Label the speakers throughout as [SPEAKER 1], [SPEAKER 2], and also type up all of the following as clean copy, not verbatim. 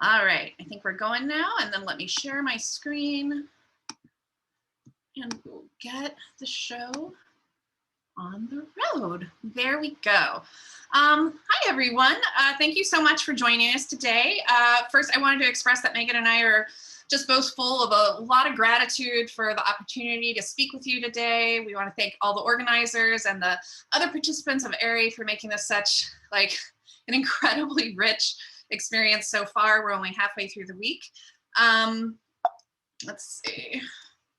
[SPEAKER 1] All right, I think we're going now, and then let me share my screen and we'll get the show on the road. There we go. Hi, everyone. Thank you so much for joining us today. First, I wanted to express that Megan and I are just both full of a lot of gratitude for the opportunity to speak with you today. We want to thank all the organizers and the other participants of ARI for making this such like an incredibly rich experience so far. We're only halfway through the week. Let's see.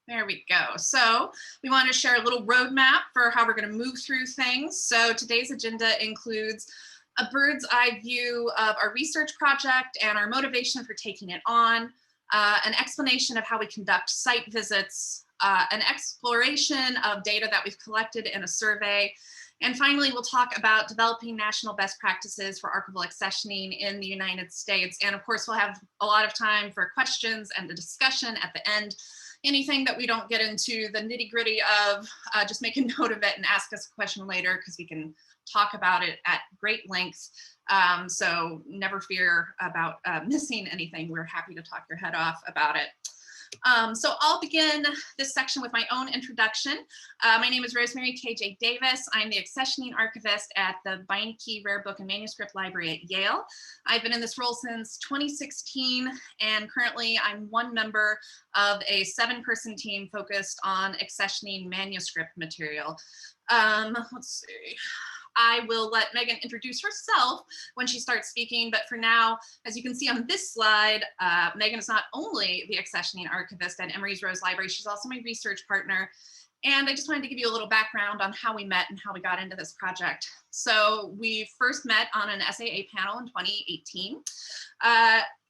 [SPEAKER 1] There we go. So we want to share a little roadmap for how we're going to move through things. So today's agenda includes a bird's eye view of our research project and our motivation for taking it on, an explanation of how we conduct site visits, an exploration of data that we've collected in a survey, and finally, we'll talk about developing national best practices for archival accessioning in the United States. And of course, we'll have a lot of time for questions and the discussion at the end. Anything that we don't get into the nitty gritty of, just make a note of it and ask us a question later because we can talk about it at great length. So never fear about missing anything. We're happy to talk your head off about it. So I'll begin this section with my own introduction. My name is Rosemary K. Davis. I'm the Accessioning Archivist at the Beinecke Rare Book and Manuscript Library at Yale. I've been in this role since 2016, and currently I'm one member of a 7-person team focused on accessioning manuscript material. Let's see. I will let Megan introduce herself when she starts speaking, but for now, as you can see on this slide, Megan is not only the accessioning archivist at Emory's Rose Library, she's also my research partner. And I just wanted to give you a little background on how we met and how we got into this project. So we first met on an SAA panel in 2018.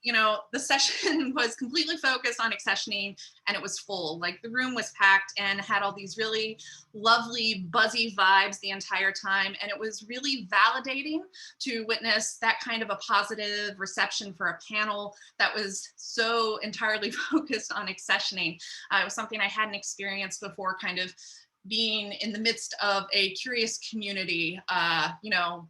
[SPEAKER 1] You know, the session was completely focused on accessioning and it was full. Like the room was packed and had all these really lovely buzzy vibes the entire time. And it was really validating to witness that kind of a positive reception for a panel that was so entirely focused on accessioning. It was something I hadn't experienced before, kind of being in the midst of a curious community, you know,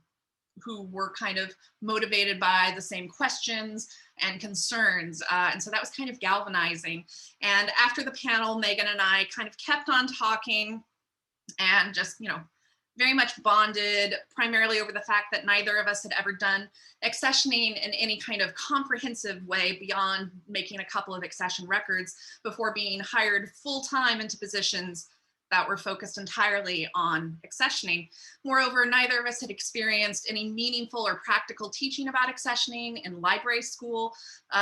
[SPEAKER 1] who were kind of motivated by the same questions and concerns. And so that was kind of galvanizing. And after the panel, Megan and I kind of kept on talking and just, you know, very much bonded primarily over the fact that neither of us had ever done accessioning in any kind of comprehensive way beyond making a couple of accession records before being hired full-time into positions that were focused entirely on accessioning. Moreover, neither of us had experienced any meaningful or practical teaching about accessioning in library school.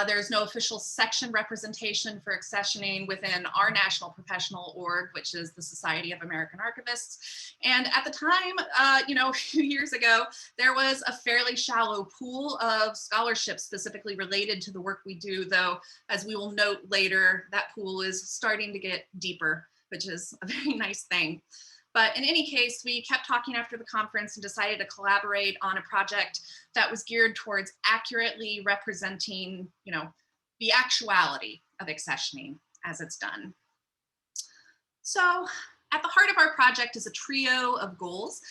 [SPEAKER 1] There's no official section representation for accessioning within our national professional org, which is the Society of American Archivists. And at the time, you know, a few years ago, there was a fairly shallow pool of scholarship specifically related to the work we do, though, as we will note later, that pool is starting to get deeper, which is a very nice thing. But in any case, we kept talking after the conference and decided to collaborate on a project that was geared towards accurately representing, you know, the actuality of accessioning as it's done. So at the heart of our project is a trio of goals.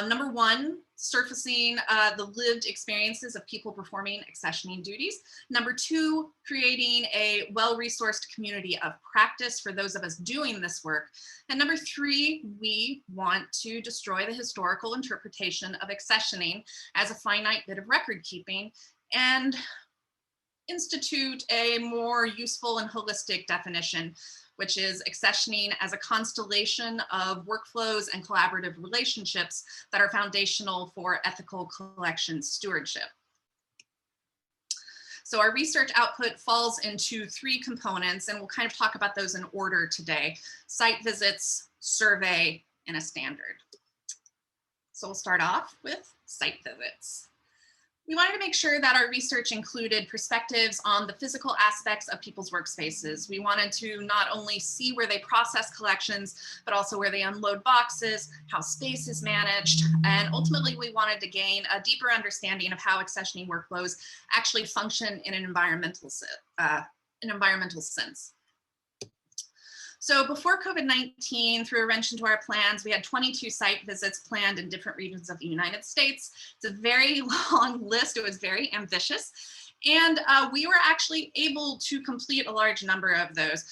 [SPEAKER 1] Number one, surfacing the lived experiences of people performing accessioning duties. Number two, creating a well-resourced community of practice for those of us doing this work. And number three, we want to destroy the historical interpretation of accessioning as a finite bit of record keeping and institute a more useful and holistic definition, which is accessioning as a constellation of workflows and collaborative relationships that are foundational for ethical collection stewardship. So our research output falls into 3 components, and we'll kind of talk about those in order today: site visits, survey, and a standard. So we'll start off with site visits. We wanted to make sure that our research included perspectives on the physical aspects of people's workspaces. We wanted to not only see where they process collections, but also where they unload boxes, how space is managed, and ultimately we wanted to gain a deeper understanding of how accessioning workflows actually function in an environmental sense. So before COVID-19 threw a wrench into our plans, we had 22 site visits planned in different regions of the United States. It's a very long list. It was very ambitious. And we were actually able to complete a large number of those.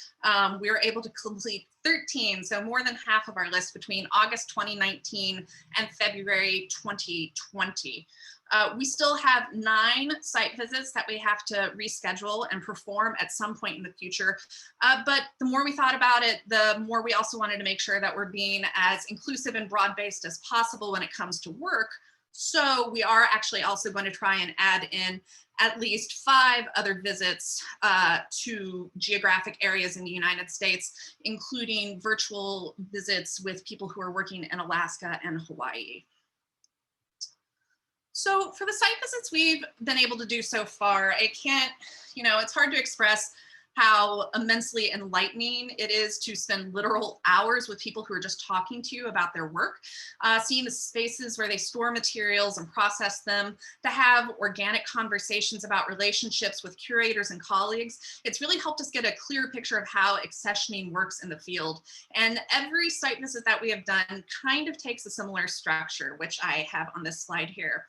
[SPEAKER 1] We were able to complete 13, so more than half of our list between August 2019 and February 2020. We still have 9 site visits that we have to reschedule and perform at some point in the future. But the more we thought about it, the more we also wanted to make sure that we're being as inclusive and broad-based as possible when it comes to work. So we are actually also going to try and add in at least 5 other visits to geographic areas in the United States, including virtual visits with people who are working in Alaska and Hawaii. So for the site visits we've been able to do so far, I can't, it's hard to express how immensely enlightening it is to spend literal hours with people who are just talking to you about their work, seeing the spaces where they store materials and process them, to have organic conversations about relationships with curators and colleagues. It's really helped us get a clear picture of how accessioning works in the field. And every site visit that we have done kind of takes a similar structure, which I have on this slide here.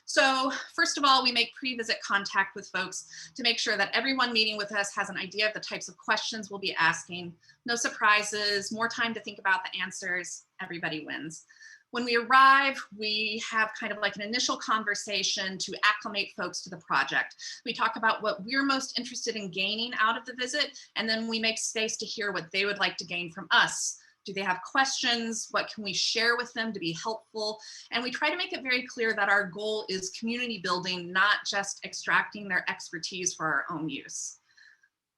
[SPEAKER 1] So first of all, we make pre-visit contact with folks to make sure that everyone meeting with us has an idea of the types of questions we'll be asking. No surprises, more time to think about the answers, everybody wins. When we arrive, we have kind of like an initial conversation to acclimate folks to the project. We talk about what we're most interested in gaining out of the visit, and then we make space to hear what they would like to gain from us. Do they have questions? What can we share with them to be helpful? And we try to make it very clear that our goal is community building, not just extracting their expertise for our own use.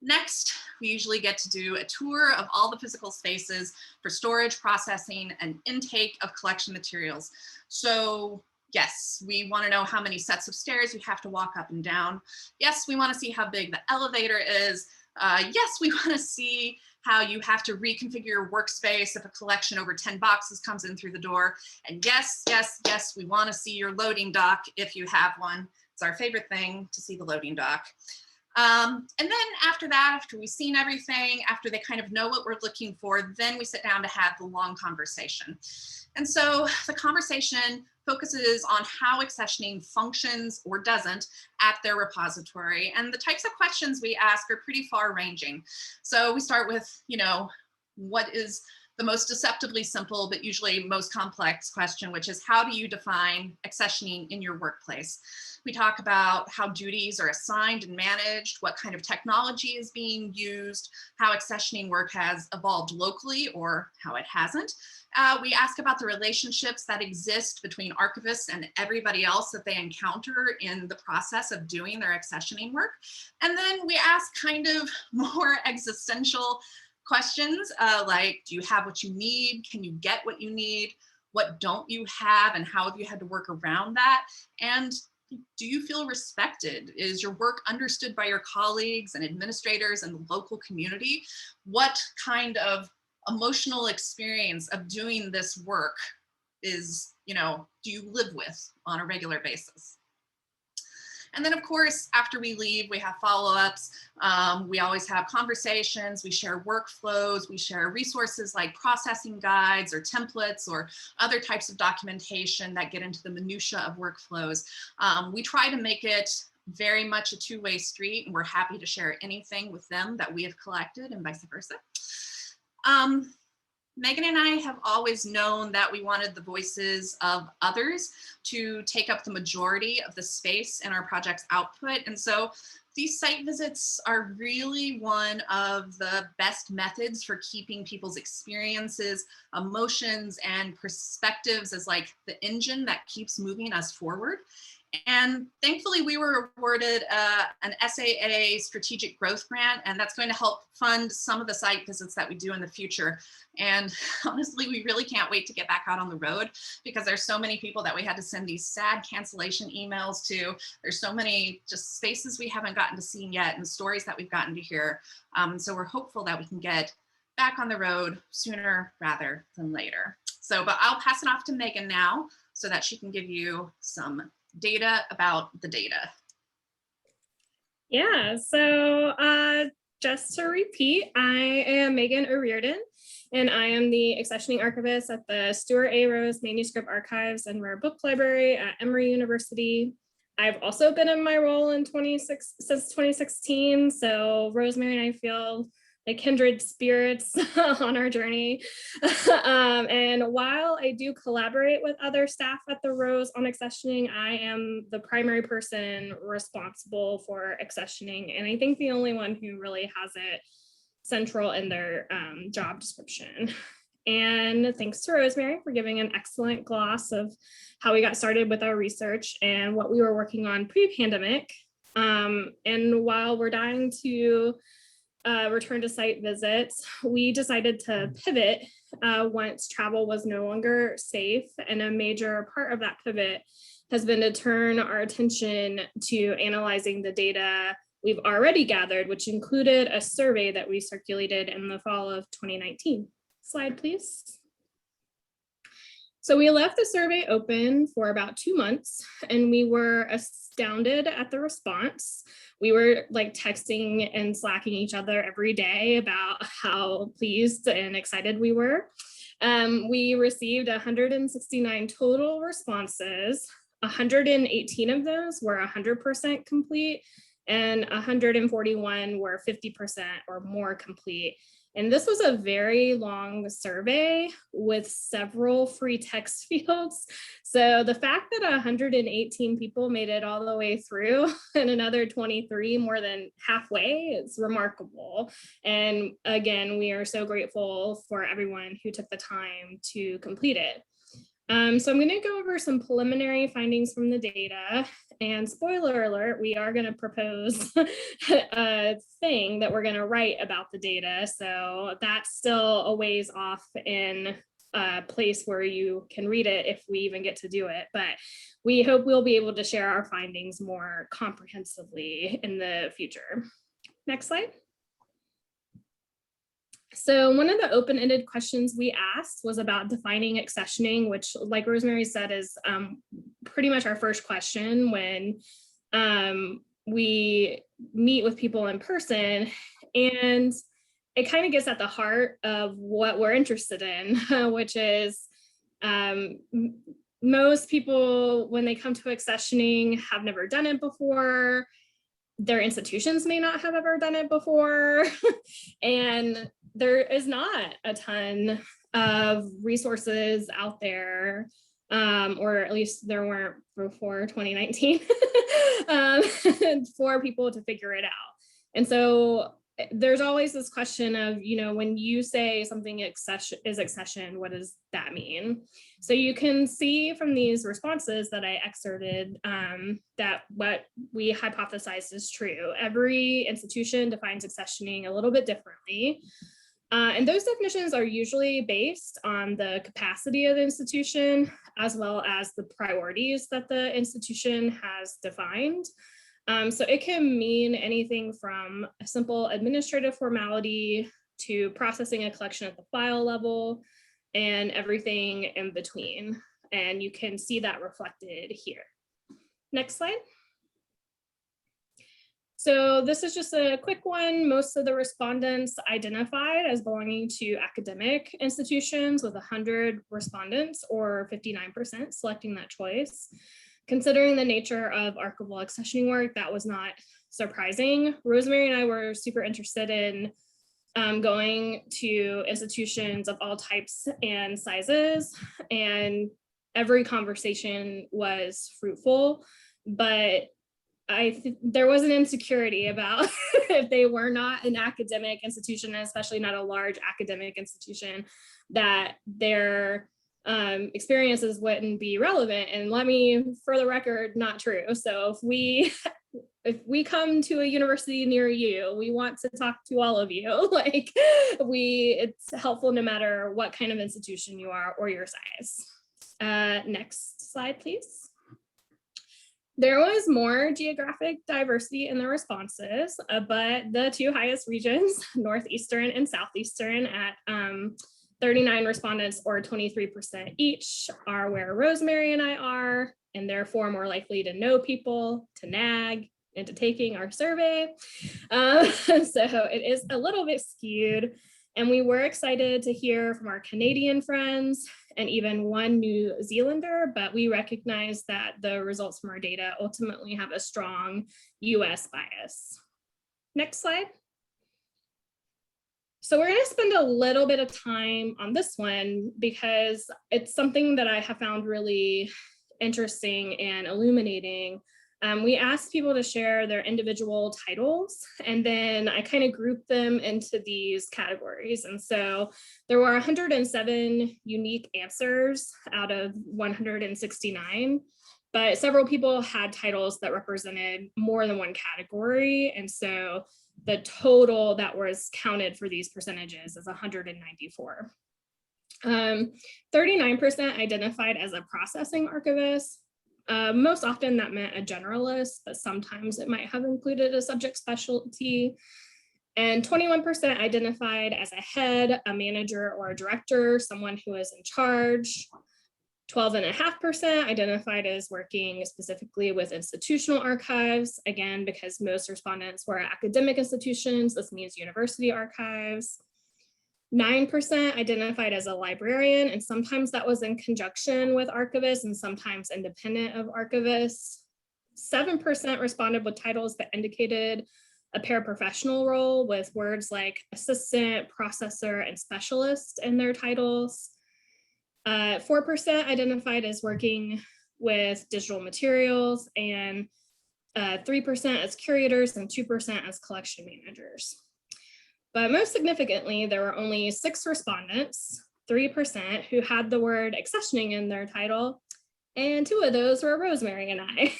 [SPEAKER 1] Next, we usually get to do a tour of all the physical spaces for storage, processing, and intake of collection materials. So yes, we want to know how many sets of stairs you have to walk up and down. Yes, we want to see how big the elevator is. Yes, we want to see how you have to reconfigure your workspace if a collection over 10 boxes comes in through the door. And yes, yes, yes, we want to see your loading dock if you have one. It's our favorite thing to see the loading dock. And then after that, after we've seen everything, after they kind of know what we're looking for, then we sit down to have the long conversation. And so the conversation focuses on how accessioning functions or doesn't at their repository. And the types of questions we ask are pretty far ranging. So we start with, what is the most deceptively simple, but usually most complex question, which is how do you define accessioning in your workplace? We talk about how duties are assigned and managed, what kind of technology is being used, how accessioning work has evolved locally or how it hasn't. We ask about the relationships that exist between archivists and everybody else that they encounter in the process of doing their accessioning work. And then we ask kind of more existential questions like, do you have what you need? Can you get what you need? What don't you have and how have you had to work around that? And do you feel respected? Is your work understood by your colleagues and administrators and the local community? What kind of emotional experience of doing this work is, do you live with on a regular basis? And then of course, after we leave, we have follow-ups. We always have conversations, we share workflows, we share resources like processing guides or templates or other types of documentation that get into the minutia of workflows. We try to make it very much a two-way street, and we're happy to share anything with them that we have collected and vice versa. Meaghan and I have always known that we wanted the voices of others to take up the majority of the space in our project's output. And so these site visits are really one of the best methods for keeping people's experiences, emotions, and perspectives as like the engine that keeps moving us forward. And thankfully, we were awarded an SAA strategic growth grant, and that's going to help fund some of the site visits that we do in the future. And honestly, we really can't wait to get back out on the road because there's so many people that we had to send these sad cancellation emails to. There's so many just spaces we haven't gotten to see yet and stories that we've gotten to hear. So we're hopeful that we can get back on the road sooner rather than later. So, but I'll pass it off to Meaghan now so that she can give you some data about the data.
[SPEAKER 2] Yeah, so just to repeat, I am Meaghan O'Riordan, and I am the Accessioning Archivist at the Stuart A. Manuscript Archives and Rare Book Library at Emory University. I've also been in my role in since 2016. So Rosemary and I feel like kindred spirits on our journey. And while I do collaborate with other staff at the Rose on accessioning, I am the primary person responsible for accessioning. And I think the only one who really has it central in their job description. And thanks to Rosemary for giving an excellent gloss of how we got started with our research and what we were working on pre-pandemic. And while we're dying to return to site visits, we decided to pivot once travel was no longer safe. And a major part of that pivot has been to turn our attention to analyzing the data we've already gathered, which included a survey that we circulated in the fall of 2019. Slide, please. So we left the survey open for about 2 months and we were astounded at the response. We were like texting and slacking each other every day about how pleased and excited we were. We received 169 total responses. 118 of those were 100% complete and 141 were 50% or more complete. And this was a very long survey with several free text fields. So the fact that 118 people made it all the way through and another 23 more than halfway is remarkable. And again, we are so grateful for everyone who took the time to complete it. So I'm going to go over some preliminary findings from the data, and spoiler alert, we are going to propose a thing that we're going to write about the data. So that's still a ways off in a place where you can read it if we even get to do it. But we hope we'll be able to share our findings more comprehensively in the future. Next slide. So one of the open-ended questions we asked was about defining accessioning, which, like Rosemary said, is pretty much our first question when we meet with people in person. And it kind of gets at the heart of what we're interested in, which is most people, when they come to accessioning, have never done it before. Their institutions may not have ever done it before. And there is not a ton of resources out there, or at least there weren't before 2019, for people to figure it out. And so there's always this question of, you know, when you say something is accession, what does that mean? So you can see from these responses that I excerpted that what we hypothesized is true. Every institution defines accessioning a little bit differently. And those definitions are usually based on the capacity of the institution, as well as the priorities that the institution has defined. So it can mean anything from a simple administrative formality to processing a collection at the file level and everything in between. And you can see that reflected here. Next slide. So this is just a quick one. Most of the respondents identified as belonging to academic institutions with 100 respondents, or 59% selecting that choice. Considering the nature of archival accessioning work, that was not surprising. Rosemary and I were super interested in going to institutions of all types and sizes, and every conversation was fruitful, but there was an insecurity about if they were not an academic institution, especially not a large academic institution, that their experiences wouldn't be relevant. And let me, for the record, not true. So if we come to a university near you, we want to talk to all of you. Like it's helpful no matter what kind of institution you are or your size. Next slide, please. There was more geographic diversity in the responses, but the two highest regions, Northeastern and Southeastern, at 39 respondents, or 23% each, are where Rosemary and I are, and therefore more likely to know people, to nag, and to taking our survey. So it is a little bit skewed. And we were excited to hear from our Canadian friends and even one New Zealander, but we recognize that the results from our data ultimately have a strong US bias. Next slide. So we're going to spend a little bit of time on this one because it's something that I have found really interesting and illuminating. We asked people to share their individual titles, and then I kind of grouped them into these categories. And so there were 107 unique answers out of 169, but several people had titles that represented more than one category. And so the total that was counted for these percentages is 194. 39% identified as a processing archivist. Most often that meant a generalist, but sometimes it might have included a subject specialty. And 21% identified as a head, a manager, or a director, someone who is in charge. 12.5% identified as working specifically with institutional archives, again, because most respondents were at academic institutions, this means university archives. 9% identified as a librarian, and sometimes that was in conjunction with archivists and sometimes independent of archivists. 7% responded with titles that indicated a paraprofessional role with words like assistant, processor, and specialist in their titles. 4% identified as working with digital materials, and 3% as curators and 2% as collection managers. But most significantly, there were only 6 respondents, 3%, who had the word accessioning in their title, and 2 of those were Rosemary and I.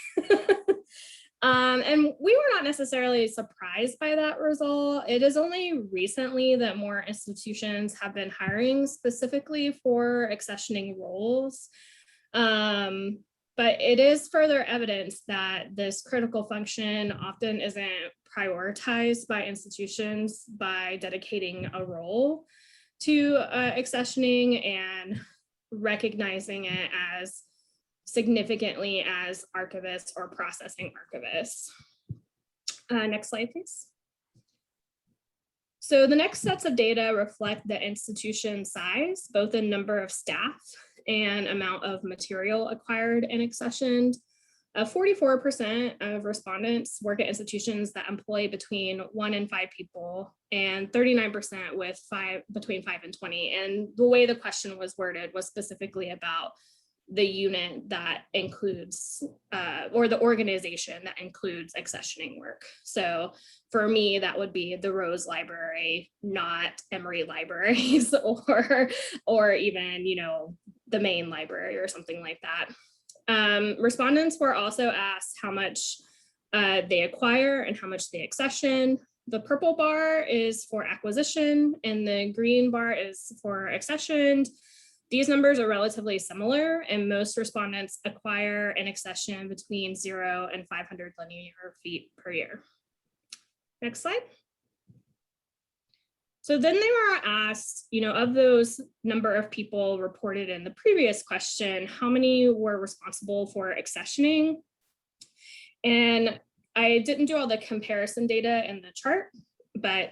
[SPEAKER 2] And we were not necessarily surprised by that result. It is only recently that more institutions have been hiring specifically for accessioning roles. But it is further evidence that this critical function often isn't prioritized by institutions by dedicating a role to accessioning and recognizing it as significantly as archivists or processing archivists. Next slide, please. So the next sets of data reflect the institution size, both in number of staff and amount of material acquired and accessioned. 44% of respondents work at institutions that employ between 1 and 5 people, and 39% with between 5 and 20. And the way the question was worded was specifically about the unit that includes, or the organization that includes accessioning work. So for me, that would be the Rose Library, not Emory Libraries, or even, the main library or something like that. Respondents were also asked how much they acquire and how much they accession. The purple bar is for acquisition and the green bar is for accessioned. These numbers are relatively similar, and most respondents acquire an accession between 0 and 500 linear feet per year. Next slide. So then they were asked, of those number of people reported in the previous question, how many were responsible for accessioning? And I didn't do all the comparison data in the chart, but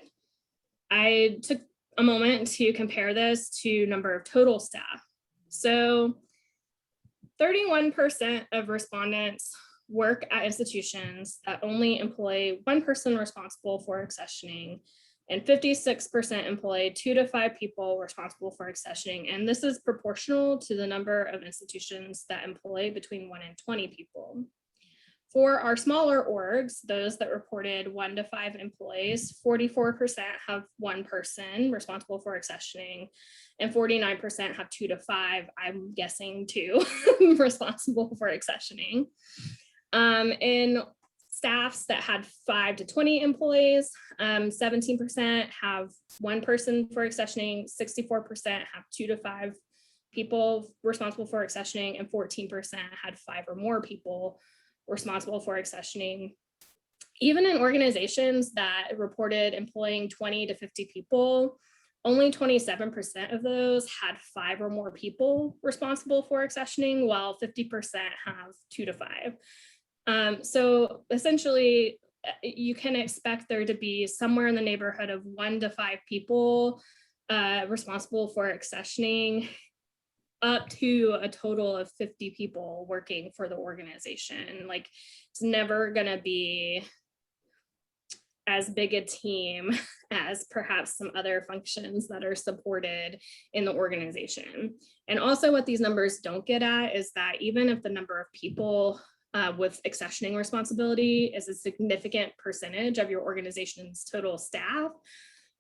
[SPEAKER 2] I took a moment to compare this to number of total staff. So 31% of respondents work at institutions that only employ 1 person responsible for accessioning, and 56% employ 2 to 5 people responsible for accessioning. And this is proportional to the number of institutions that employ between 1 and 20 people. For our smaller orgs, those that reported 1 to 5 employees, 44% have 1 person responsible for accessioning, and 49% have 2 to 5, I'm guessing 2, responsible for accessioning. In staffs that had 5 to 20 employees, 17% have 1 person for accessioning, 64% have 2 to 5 people responsible for accessioning, and 14% had 5 or more people responsible for accessioning. Even in organizations that reported employing 20 to 50 people, only 27% of those had 5 or more people responsible for accessioning, while 50% have 2 to 5. So essentially, you can expect there to be somewhere in the neighborhood of 1 to 5 people responsible for accessioning up to a total of 50 people working for the organization. Like, it's never gonna be as big a team as perhaps some other functions that are supported in the organization. And also what these numbers don't get at is that even if the number of people with accessioning responsibility is a significant percentage of your organization's total staff,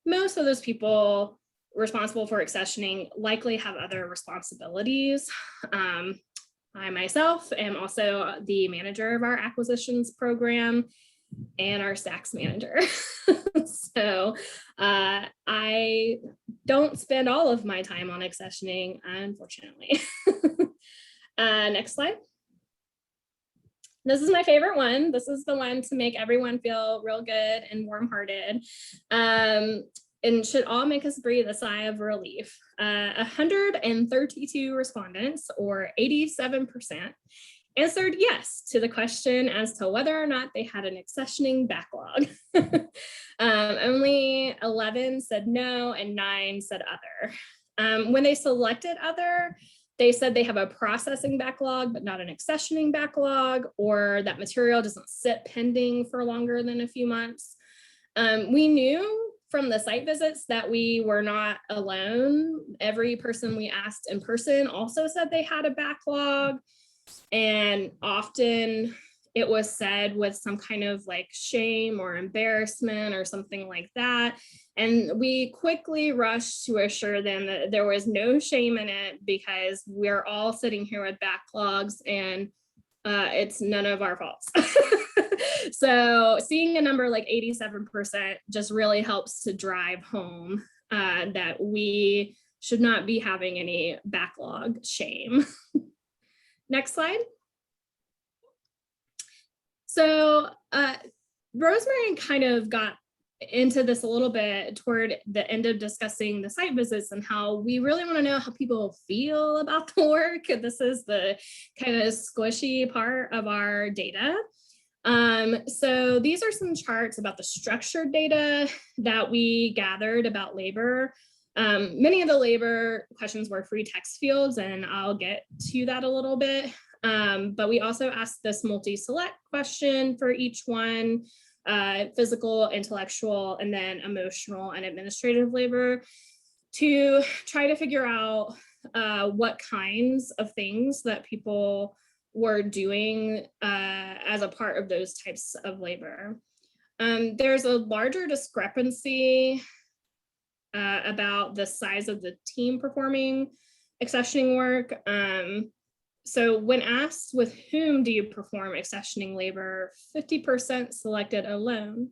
[SPEAKER 2] most of those people responsible for accessioning likely have other responsibilities. I myself am also the manager of our acquisitions program and our stacks manager. So I don't spend all of my time on accessioning, unfortunately. Next slide. This is my favorite one. This is the one to make everyone feel real good and warm-hearted. And should all make us breathe a sigh of relief. 132 respondents, or 87%, answered yes to the question as to whether or not they had an accessioning backlog. Only 11 said no and 9 said other. When they selected other, they said they have a processing backlog, but not an accessioning backlog, or that material doesn't sit pending for longer than a few months. We knew from the site visits that we were not alone. Every person we asked in person also said they had a backlog. And often it was said with some kind of like shame or embarrassment or something like that. And we quickly rushed to assure them that there was no shame in it, because we're all sitting here with backlogs and it's none of our faults. So seeing a number like 87% just really helps to drive home that we should not be having any backlog shame. Next slide. So Rosemary kind of got into this a little bit toward the end of discussing the site visits and how we really want to know how people feel about the work. This is the kind of squishy part of our data. So these are some charts about the structured data that we gathered about labor. Many of the labor questions were free text fields, and I'll get to that a little bit. But we also asked this multi-select question for each one, physical, intellectual, and then emotional and administrative labor, to try to figure out what kinds of things that people were doing as a part of those types of labor. There's a larger discrepancy about the size of the team performing accessioning work. So when asked with whom do you perform accessioning labor, 50% selected alone,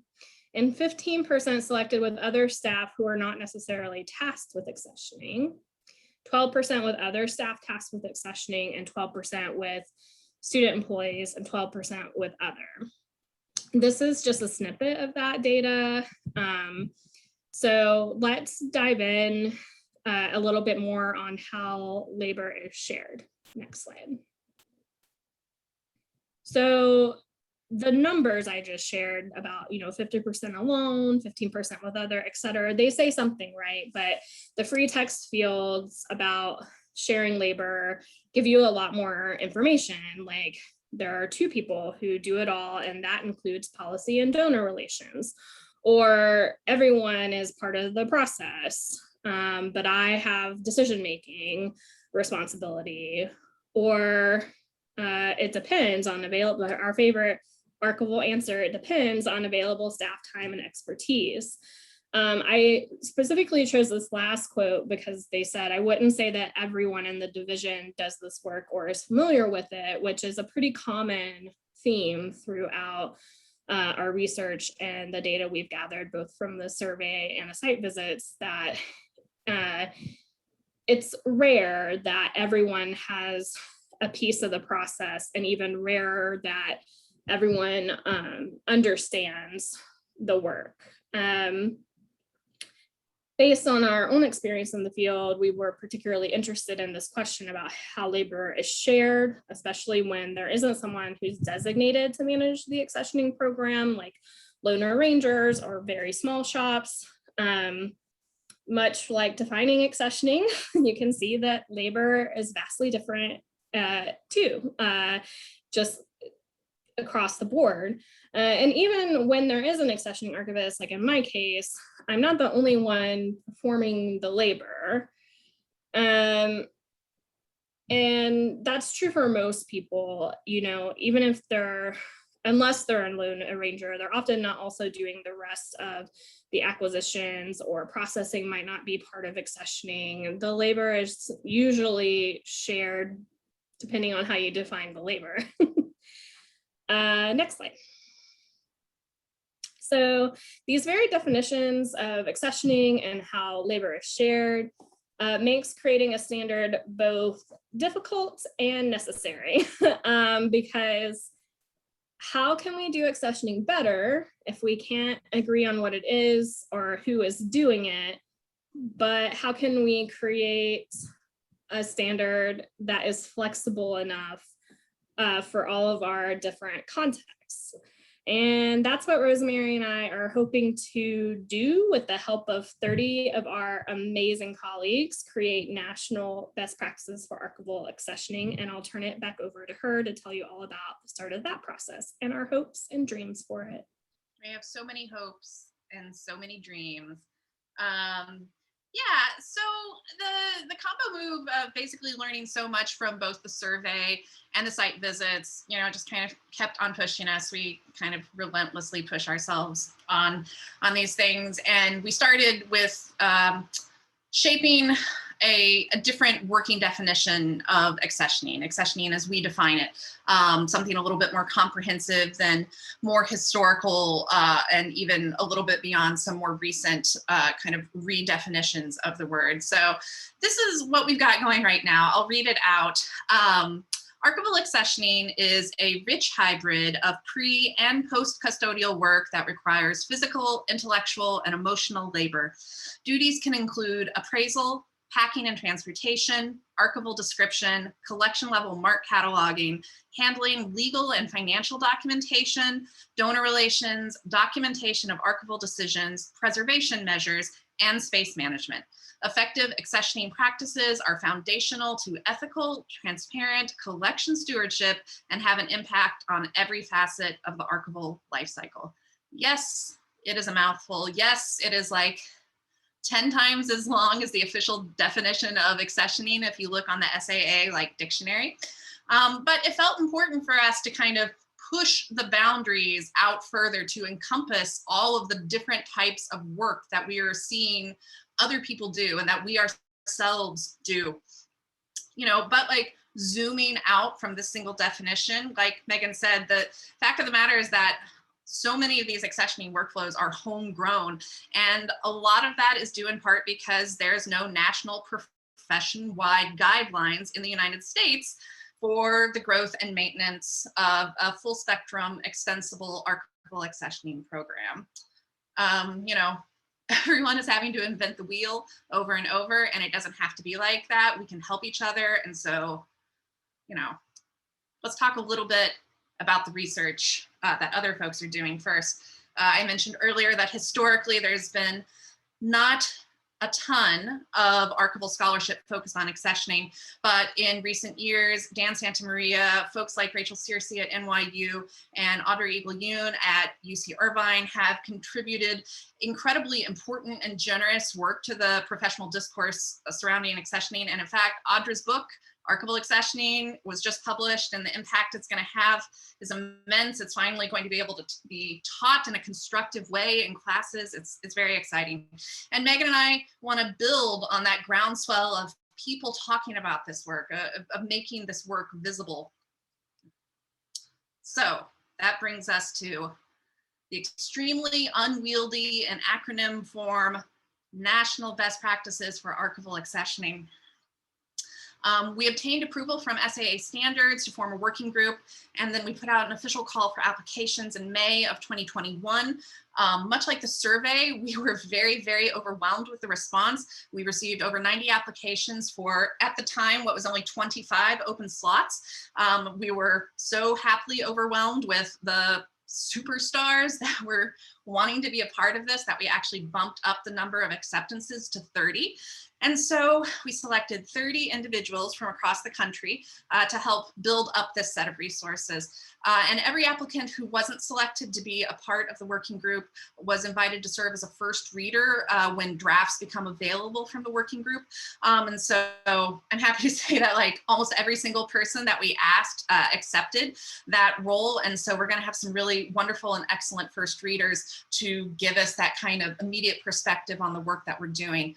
[SPEAKER 2] and 15% selected with other staff who are not necessarily tasked with accessioning, 12% with other staff tasked with accessioning, and 12% with student employees, and 12% with other. This is just a snippet of that data. So let's dive in a little bit more on how labor is shared. Next slide. So the numbers I just shared about, 50% alone, 15% with other, et cetera, they say something, right? But the free text fields about sharing labor give you a lot more information. Like, there are 2 people who do it all, and that includes policy and donor relations. Or everyone is part of the process, but I have decision-making responsibility. Or it depends on available, our favorite archival answer, it depends on available staff time and expertise. I specifically chose this last quote because they said, I wouldn't say that everyone in the division does this work or is familiar with it, which is a pretty common theme throughout our research and the data we've gathered both from the survey and the site visits, that it's rare that everyone has a piece of the process, and even rarer that everyone understands the work. Based on our own experience in the field, we were particularly interested in this question about how labor is shared, especially when there isn't someone who's designated to manage the accessioning program, like loner rangers or very small shops. much like defining accessioning, you can see that labor is vastly different too, just across the board. And even when there is an accessioning archivist, like in my case, I'm not the only one performing the labor. And that's true for most people, even if unless they're a loan arranger, they're often not also doing the rest of the acquisitions, or processing might not be part of accessioning. The labor is usually shared depending on how you define the labor. Next slide. So these very definitions of accessioning and how labor is shared makes creating a standard both difficult and necessary, because how can we do accessioning better if we can't agree on what it is or who is doing it? But how can we create a standard that is flexible enough for all of our different contexts? And that's what Rosemary and I are hoping to do with the help of 30 of our amazing colleagues, create national best practices for archival accessioning. And I'll turn it back over to her to tell you all about the start of that process and our hopes and dreams for it.
[SPEAKER 1] We have so many hopes and so many dreams. Yeah, so the combo move of basically learning so much from both the survey and the site visits, just kind of kept on pushing us. We kind of relentlessly push ourselves on these things. And we started with shaping a different working definition of accessioning as we define it, something a little bit more comprehensive than more historical, and even a little bit beyond some more recent kind of redefinitions of the word. So this is what we've got going right now. I'll read it out. Archival accessioning is a rich hybrid of pre- and post-custodial work that requires physical, intellectual, and emotional labor. Duties can include appraisal, packing and transportation, archival description, collection level mark cataloging, handling legal and financial documentation, donor relations, documentation of archival decisions, preservation measures, and space management. Effective accessioning practices are foundational to ethical, transparent collection stewardship and have an impact on every facet of the archival lifecycle. Yes, it is a mouthful. Yes, it is like 10 times as long as the official definition of accessioning if you look on the SAA dictionary. But it felt important for us to kind of push the boundaries out further to encompass all of the different types of work that we are seeing other people do and that we ourselves do. But zooming out from this single definition, like Meaghan said, the fact of the matter is that so many of these accessioning workflows are homegrown, and a lot of that is due in part because there's no national profession-wide guidelines in the United States for the growth and maintenance of a full spectrum extensible archival accessioning program. Everyone is having to invent the wheel over and over, and it doesn't have to be like that. We can help each other. And so, let's talk a little bit about the research that other folks are doing first. I mentioned earlier that historically there's been not a ton of archival scholarship focused on accessioning, but in recent years, Dan Santamaria, folks like Rachel Searcy at NYU, and Audrey Eagle-Yoon at UC Irvine have contributed incredibly important and generous work to the professional discourse surrounding accessioning. And in fact, Audrey's book, Archival Accessioning, was just published, and the impact it's going to have is immense. It's finally going to be able to be taught in a constructive way in classes. It's very exciting. And Meaghan and I want to build on that groundswell of people talking about this work, of making this work visible. So that brings us to the extremely unwieldy and acronym form National Best Practices for Archival Accessioning. We obtained approval from SAA standards to form a working group, and then we put out an official call for applications in May of 2021. Much like the survey, we were very, very overwhelmed with the response. We received over 90 applications for, at the time, what was only 25 open slots. We were so happily overwhelmed with the superstars that were wanting to be a part of this that we actually bumped up the number of acceptances to 30. And so we selected 30 individuals from across the country to help build up this set of resources. And every applicant who wasn't selected to be a part of the working group was invited to serve as a first reader when drafts become available from the working group. And so I'm happy to say that like almost every single person that we asked accepted that role. And so we're going to have some really wonderful and excellent first readers to give us that kind of immediate perspective on the work that we're doing.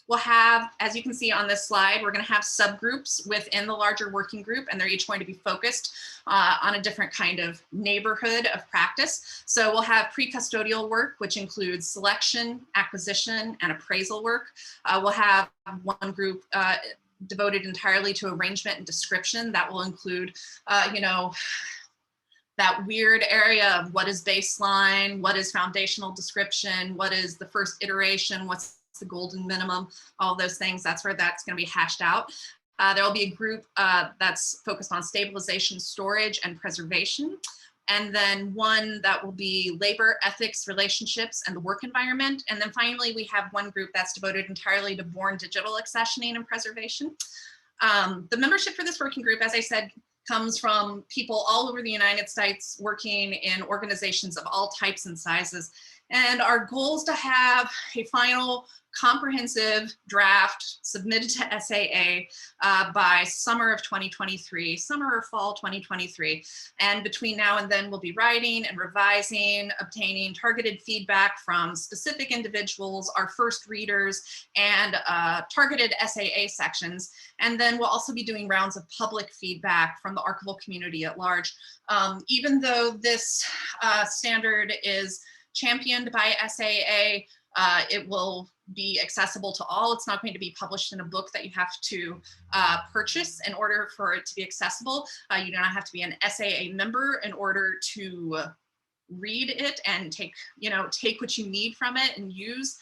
[SPEAKER 1] We'll have, as you can see on this slide, we're going to have subgroups within the larger working group, and they're each going to be focused on a different kind of neighborhood of practice. So we'll have pre-custodial work, which includes selection, acquisition, and appraisal work. We'll have one group devoted entirely to arrangement and description. That will include, you know, that weird area of what is baseline, what is foundational description, what is the first iteration, what's the golden minimum, all those things. That's where that's going to be hashed out. There will be a group that's focused on stabilization, storage, and preservation. And then one that will be labor, ethics, relationships, and the work environment. And then finally, we have one group that's devoted entirely to born digital accessioning and preservation. The membership for this working group, as I said, comes from people all over the United States working in organizations of all types and sizes. And our goal is to have a final comprehensive draft submitted to SAA by summer of 2023, summer or fall 2023. And between now and then, we'll be writing and revising, obtaining targeted feedback from specific individuals, our first readers, and targeted SAA sections. And then we'll also be doing rounds of public feedback from the archival community at large. Even though this standard is championed by SAA, it will be accessible to all. It's not going to be published in a book that you have to purchase in order for it to be accessible. You do not have to be an SAA member in order to read it and take what you need from it and use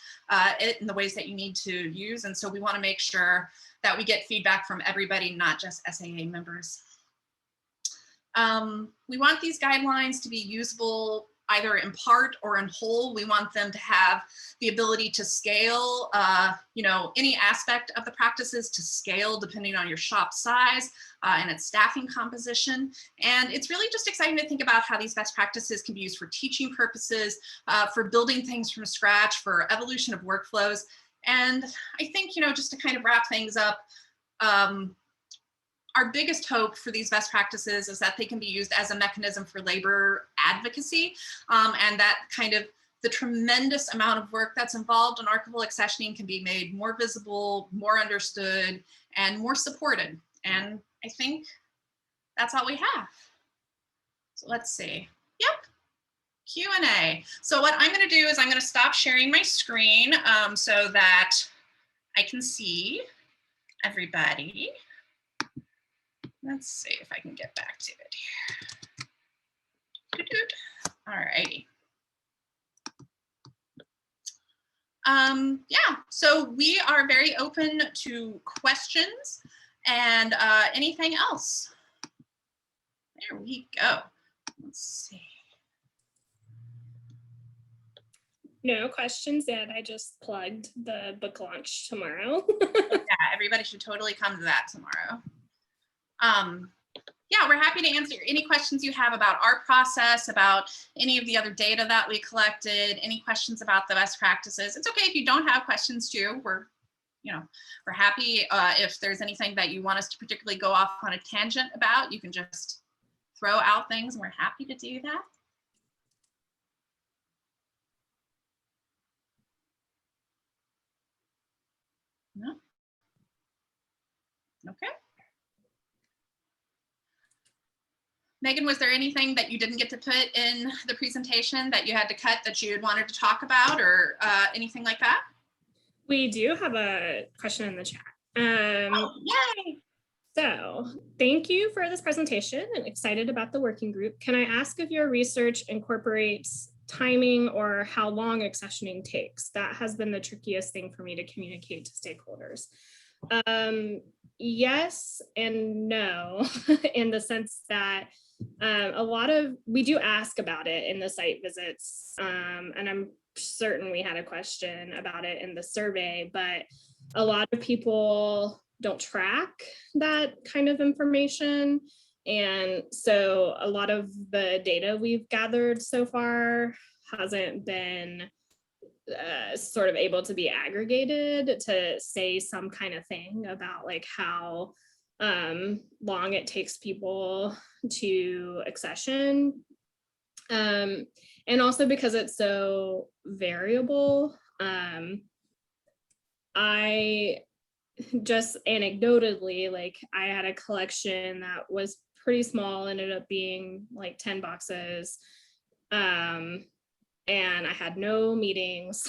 [SPEAKER 1] it in the ways that you need to use. And so we want to make sure that we get feedback from everybody, not just SAA members. We want these guidelines to be usable either in part or in whole. We want them to have the ability to scale, any aspect of the practices to scale depending on your shop size and its staffing composition. And it's really just exciting to think about how these best practices can be used for teaching purposes, for building things from scratch, for evolution of workflows. And I think, just to kind of wrap things up, our biggest hope for these best practices is that they can be used as a mechanism for labor advocacy, and that kind of the tremendous amount of work that's involved in archival accessioning can be made more visible, more understood, and more supported. And I think that's all we have. So let's see. Yep. Q&A. So what I'm going to do is I'm going to stop sharing my screen so that I can see everybody. Let's see if I can get back to it here. All righty. Yeah, so we are very open to questions and anything else. There we go. Let's see.
[SPEAKER 2] No questions yet. I just plugged the book launch tomorrow.
[SPEAKER 1] Yeah, everybody should totally come to that tomorrow. Yeah, we're happy to answer any questions you have about our process, about any of the other data that we collected, any questions about the best practices. It's okay if you don't have questions too. We're happy if there's anything that you want us to particularly go off on a tangent about, you can just throw out things and we're happy to do that. No? Okay. Meaghan, was there anything that you didn't get to put in the presentation that you had to cut that you had wanted to talk about or anything like that?
[SPEAKER 2] We do have a question in the chat.
[SPEAKER 1] Yay!
[SPEAKER 2] So thank you for this presentation. I'm excited about the working group. Can I ask if your research incorporates timing or how long accessioning takes? That has been the trickiest thing for me to communicate to stakeholders. Yes and no, in the sense that we do ask about it in the site visits, and I'm certain we had a question about it in the survey, but a lot of people don't track that kind of information. And so a lot of the data we've gathered so far hasn't been sort of able to be aggregated to say some kind of thing about like how long it takes people to accession. And also because it's so variable, I just anecdotally, like I had a collection that was pretty small, ended up being like 10 boxes. And I had no meetings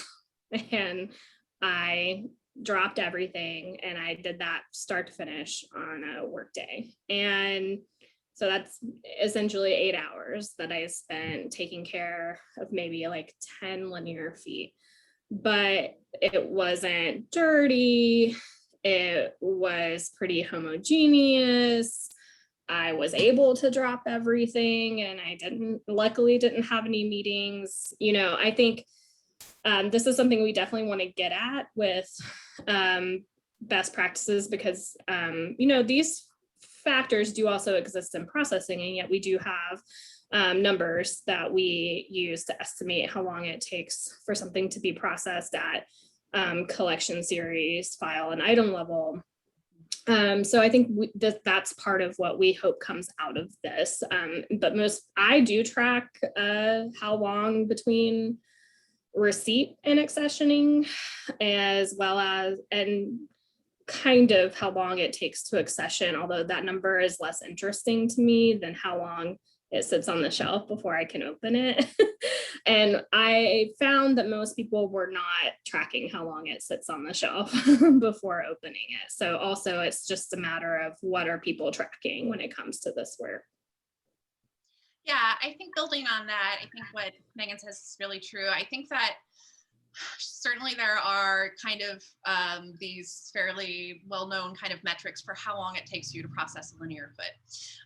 [SPEAKER 2] and I dropped everything and I did that start to finish on a work day. And so that's essentially 8 hours that I spent taking care of maybe like 10 linear feet. But it wasn't dirty. It was pretty homogeneous. I was able to drop everything and I luckily didn't have any meetings. You know, I think this is something we definitely want to get at with best practices because, you know, these factors do also exist in processing, and yet we do have numbers that we use to estimate how long it takes for something to be processed at collection series, file, and item level. So I think that's part of what we hope comes out of this. But I do track how long between receipt and accessioning, as well as, and kind of how long it takes to accession, although that number is less interesting to me than how long it sits on the shelf before I can open it. And I found that most people were not tracking how long it sits on the shelf before opening it. So also it's just a matter of what are people tracking when it comes to this work.
[SPEAKER 1] Yeah, I think building on that, I think what Meaghan says is really true. I think that certainly there are kind of these fairly well-known kind of metrics for how long it takes you to process a linear foot.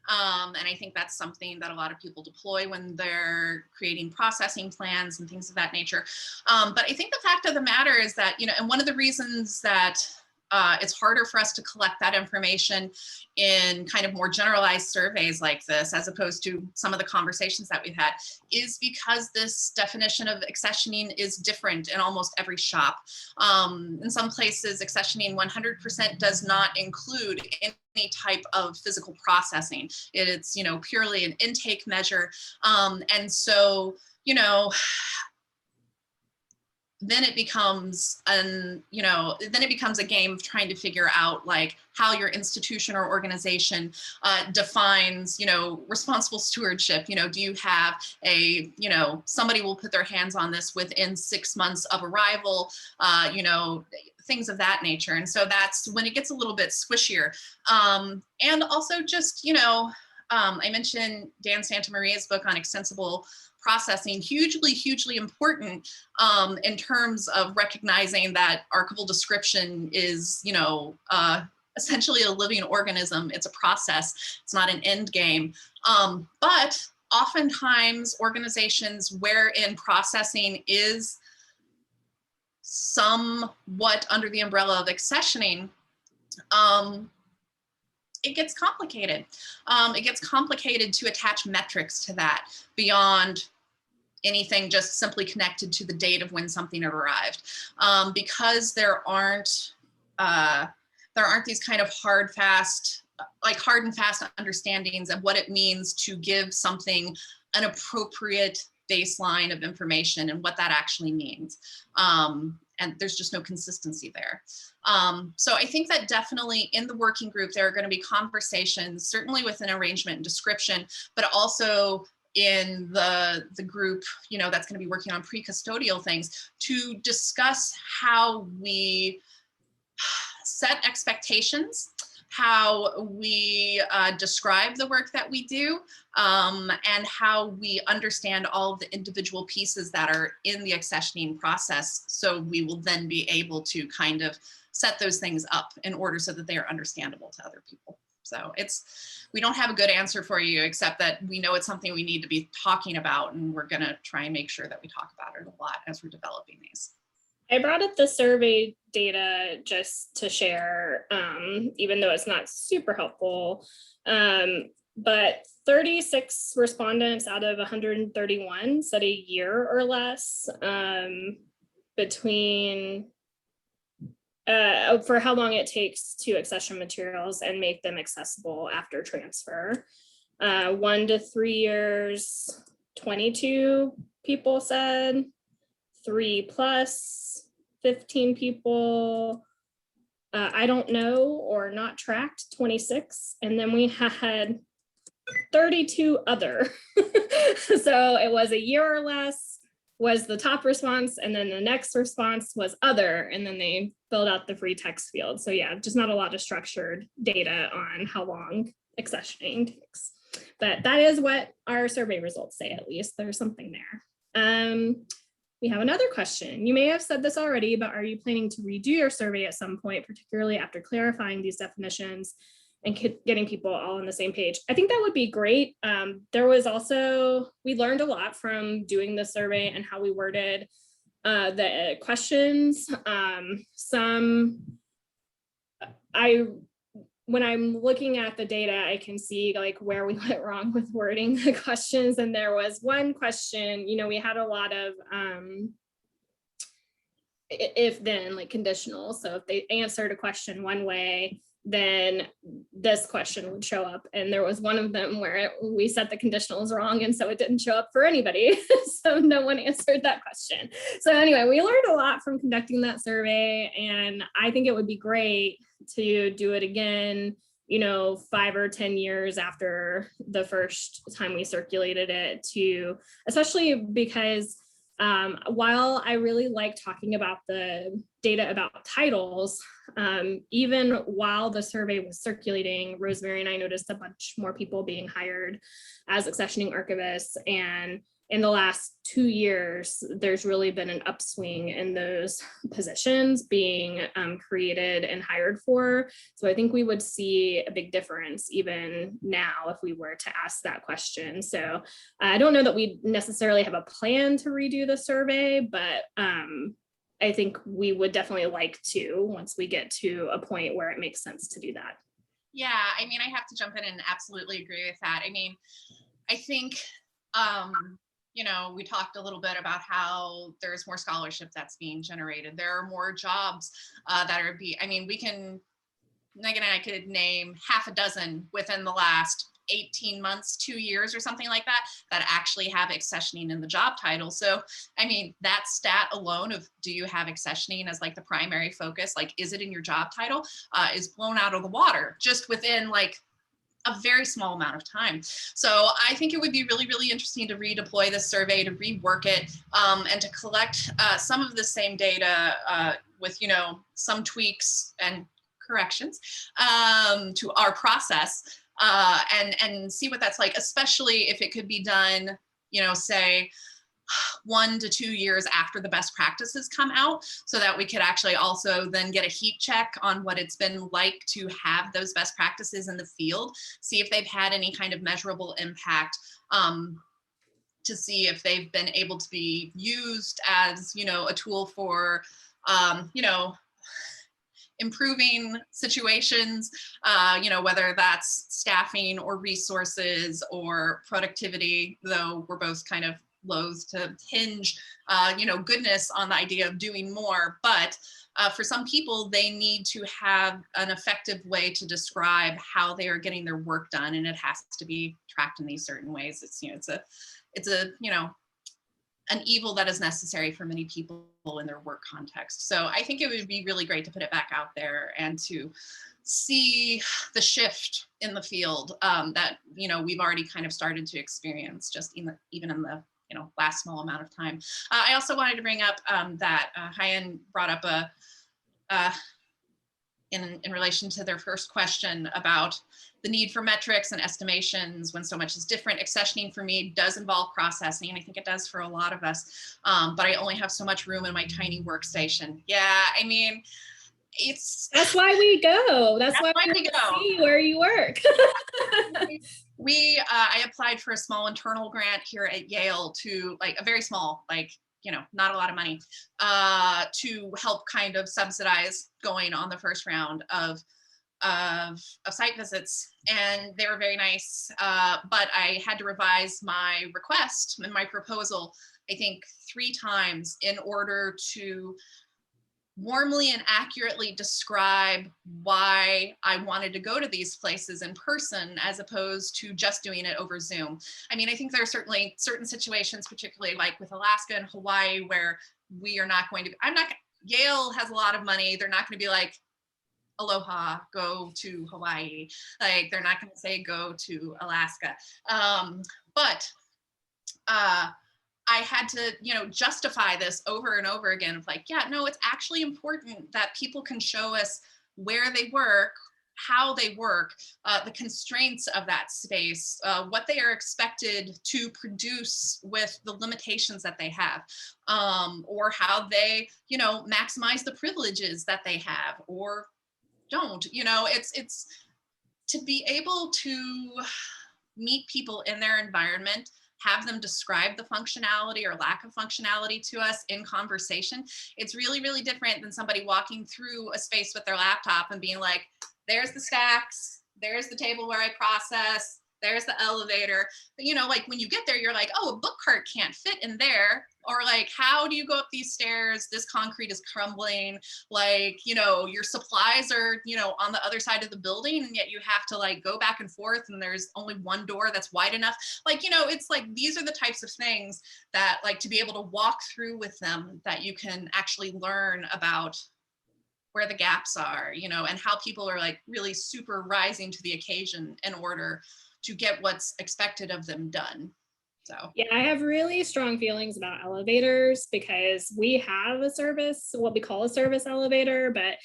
[SPEAKER 1] And I think that's something that a lot of people deploy when they're creating processing plans and things of that nature. But I think the fact of the matter is that, you know, and one of the reasons that it's harder for us to collect that information in kind of more generalized surveys like this, as opposed to some of the conversations that we've had, is because this definition of accessioning is different in almost every shop. In some places, accessioning 100% does not include any type of physical processing. It's, you know, purely an intake measure. And so, you know, then it becomes then it becomes a game of trying to figure out like how your institution or organization defines, you know, responsible stewardship. You know, do you have a, you know, somebody will put their hands on this within 6 months of arrival, you know, things of that nature. And so that's when it gets a little bit squishier. And also just, you know, I mentioned Dan Santamaria's book on extensible processing, hugely important in terms of recognizing that archival description is, you know, essentially a living organism. It's a process. It's not an end game. But oftentimes organizations wherein processing is somewhat under the umbrella of accessioning, it gets complicated. It gets complicated to attach metrics to that beyond anything just simply connected to the date of when something arrived, because there aren't these kind of hard and fast understandings of what it means to give something an appropriate baseline of information and what that actually means. And there's just no consistency there. So I think that definitely in the working group, there are going to be conversations, certainly within arrangement and description, but also in the group, you know, that's going to be working on pre-custodial things, to discuss how we set expectations, how we describe the work that we do, and how we understand all of the individual pieces that are in the accessioning process. So we will then be able to kind of set those things up in order so that they are understandable to other people. So we don't have a good answer for you, except that we know it's something we need to be talking about, and we're going to try and make sure that we talk about it a lot as we're developing these.
[SPEAKER 2] I brought up the survey data just to share, even though it's not super helpful. But 36 respondents out of 131 said a year or less between for how long it takes to accession materials and make them accessible after transfer. 1 to 3 years, 22 people said. 3+, 15 people. I don't know or not tracked, 26. And then we had 32 other. So it was a year or less was the top response. And then the next response was other. And then they filled out the free text field. So yeah, just not a lot of structured data on how long accessioning takes. But that is what our survey results say, at least. There's something there. We have another question. You may have said this already, but are you planning to redo your survey at some point, particularly after clarifying these definitions and getting people all on the same page? I think that would be great. There was also, we learned a lot from doing the survey and how we worded the questions. When I'm looking at the data, I can see like where we went wrong with wording the questions. And there was one question, we had a lot of if then, like conditional. So if they answered a question one way, then this question would show up. And there was one of them where we set the conditionals wrong, and so it didn't show up for anybody. So no one answered that question. So anyway, we learned a lot from conducting that survey, and I think it would be great to do it again, 5 or 10 years after the first time we circulated it, especially because while I really like talking about the data about titles, even while the survey was circulating, Rosemary and I noticed a bunch more people being hired as accessioning archivists. And in the last 2 years, there's really been an upswing in those positions being created and hired for. So I think we would see a big difference even now if we were to ask that question. So I don't know that we necessarily have a plan to redo the survey, but I think we would definitely like to once we get to a point where it makes sense to do that.
[SPEAKER 1] Yeah, I have to jump in and absolutely agree with that. I think we talked a little bit about how there's more scholarship that's being generated. There are more jobs that are we can, Meaghan and I could name half a dozen within the last 18 months, 2 years or something like that, that actually have accessioning in the job title. So, that stat alone of do you have accessioning as like the primary focus, like is it in your job title, is blown out of the water just within like a very small amount of time. So I think it would be really, really interesting to redeploy this survey, to rework it, and to collect some of the same data with, some tweaks and corrections to our process and see what that's like, especially if it could be done, say 1 to 2 years after the best practices come out, so that we could actually also then get a heat check on what it's been like to have those best practices in the field, see if they've had any kind of measurable impact, to see if they've been able to be used as, a tool for, improving situations, whether that's staffing or resources or productivity, though we're both kind of loath to hinge, goodness on the idea of doing more. But for some people, they need to have an effective way to describe how they are getting their work done, and it has to be tracked in these certain ways. It's an evil that is necessary for many people in their work context. So I think it would be really great to put it back out there and to see the shift in the field that we've already kind of started to experience just even in the last small amount of time. I also wanted to bring up that Hyen brought up in relation to their first question about the need for metrics and estimations when so much is different. Accessioning for me does involve processing, and I think it does for a lot of us, but I only have so much room in my tiny workstation. Yeah,
[SPEAKER 2] That's why we go. That's why we
[SPEAKER 1] go.
[SPEAKER 2] See where you work.
[SPEAKER 1] I applied for a small internal grant here at Yale to, like, a very small, like, you know, not a lot of money, to help kind of subsidize going on the first round of site visits, and they were very nice. But I had to revise my request and my proposal, I think 3 times, in order to warmly and accurately describe why I wanted to go to these places in person as opposed to just doing it over Zoom. I mean, I think there are certainly certain situations, particularly like with Alaska and Hawaii, where we are not going to, Yale has a lot of money. They're not going to be like, aloha, go to Hawaii. Like, they're not going to say go to Alaska. But I had to, you know, justify this over and over again of like, yeah, no, it's actually important that people can show us where they work, how they work, the constraints of that space, what they are expected to produce with the limitations that they have, or how they, you know, maximize the privileges that they have or don't. You know, it's to be able to meet people in their environment, have them describe the functionality or lack of functionality to us in conversation. It's really, really different than somebody walking through a space with their laptop and being like, there's the stacks, there's the table where I process, there's the elevator. But, you know, like when you get there, you're like, oh, a book cart can't fit in there. Or like, how do you go up these stairs? This concrete is crumbling. Like, you know, your supplies are, you know, on the other side of the building, and yet you have to like go back and forth, and there's only one door that's wide enough. Like, you know, it's like, these are the types of things that, like, to be able to walk through with them, that you can actually learn about where the gaps are, you know, and how people are like really super rising to the occasion in order to get what's expected of them done. So
[SPEAKER 2] yeah, I have really strong feelings about elevators because we have a service, what we call a service elevator, but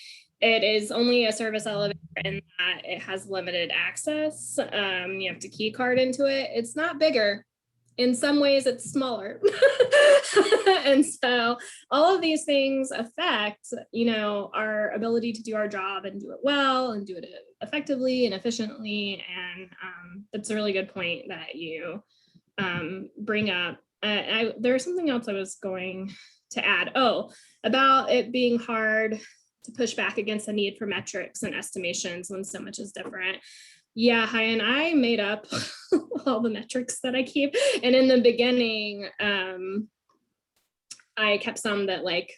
[SPEAKER 2] it is only a service elevator in that it has limited access. You have to key card into it. It's not bigger. In some ways, it's smaller. And so all of these things affect, you know, our ability to do our job and do it well and do it effectively and efficiently. And that's a really good point that you bring up. There's something else I was going to add. Oh, about it being hard to push back against the need for metrics and estimations when so much is different. Yeah, hi, and I made up all the metrics that I keep. And in the beginning, I kept some that like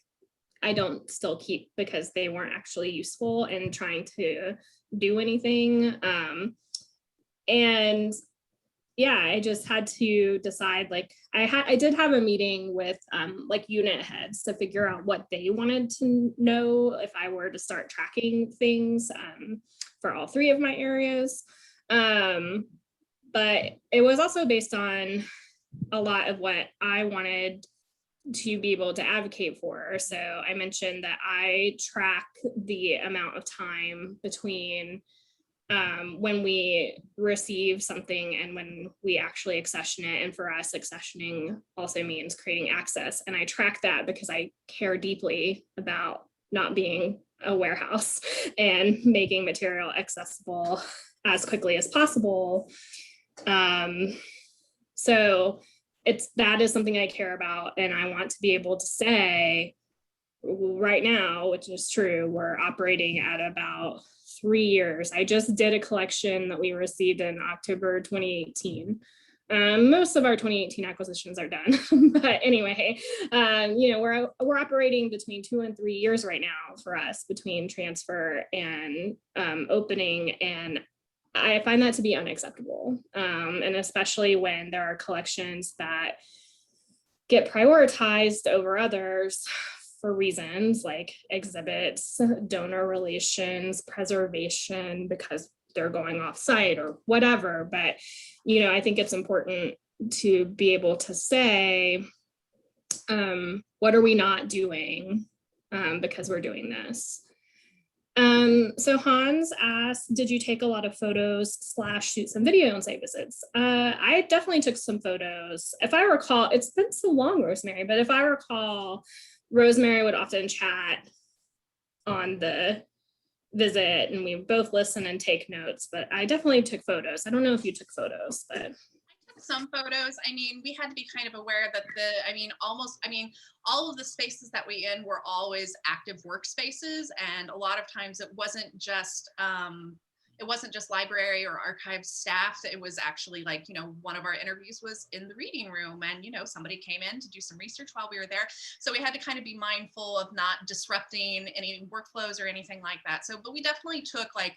[SPEAKER 2] I don't still keep because they weren't actually useful in trying to do anything. And yeah, I just had to decide, like, I did have a meeting with like unit heads to figure out what they wanted to know if I were to start tracking things for all 3 of my areas. But it was also based on a lot of what I wanted to be able to advocate for. So I mentioned that I track the amount of time between when we receive something and when we actually accession it. And for us, accessioning also means creating access. And I track that because I care deeply about not being a warehouse and making material accessible as quickly as possible. So that is something I care about. And I want to be able to say right now, which is true, we're operating at about 3 years. I just did a collection that we received in October 2018. Most of our 2018 acquisitions are done, but anyway, you know, we're operating between 2 and 3 years right now for us between transfer and opening, and I find that to be unacceptable. And especially when there are collections that get prioritized over others for reasons like exhibits, donor relations, preservation, because they're going off site or whatever. But, you know, I think it's important to be able to say, what are we not doing because we're doing this? So Hans asked, did you take a lot of photos / shoot some video on site visits? I definitely took some photos. If I recall, it's been so long, Rosemary, but if I recall, Rosemary would often chat on the visit, and we both listen and take notes, but I definitely took photos. I don't know if you took photos, but
[SPEAKER 1] some photos. I mean, we had to be kind of aware that all of the spaces that we in were always active workspaces, and a lot of times it wasn't just library or archive staff. It was actually like, one of our interviews was in the reading room, and somebody came in to do some research while we were there, so we had to kind of be mindful of not disrupting any workflows or anything like that. So, but we definitely took like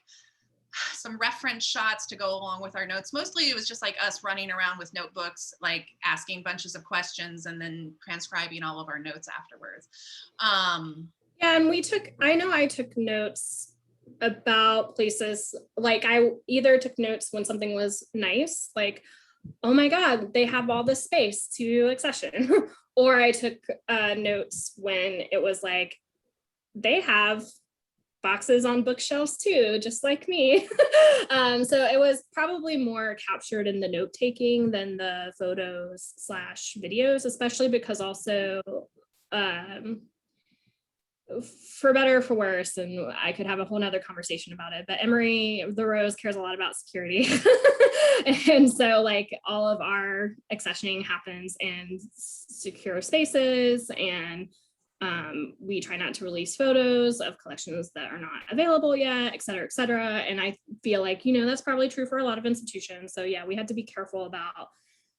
[SPEAKER 1] some reference shots to go along with our notes. Mostly it was just like us running around with notebooks, like asking bunches of questions and then transcribing all of our notes afterwards.
[SPEAKER 2] Yeah, and I took notes about places. Like I either took notes when something was nice, like, oh my God, they have all this space to accession. Or I took notes when it was like, they have boxes on bookshelves too, just like me. So it was probably more captured in the note taking than the photos / videos, especially because also for better or for worse, and I could have a whole nother conversation about it, but Emory, the Rose, cares a lot about security. And so like all of our accessioning happens in secure spaces, and we try not to release photos of collections that are not available yet, et cetera, et cetera. And I feel like, that's probably true for a lot of institutions. So yeah, we had to be careful about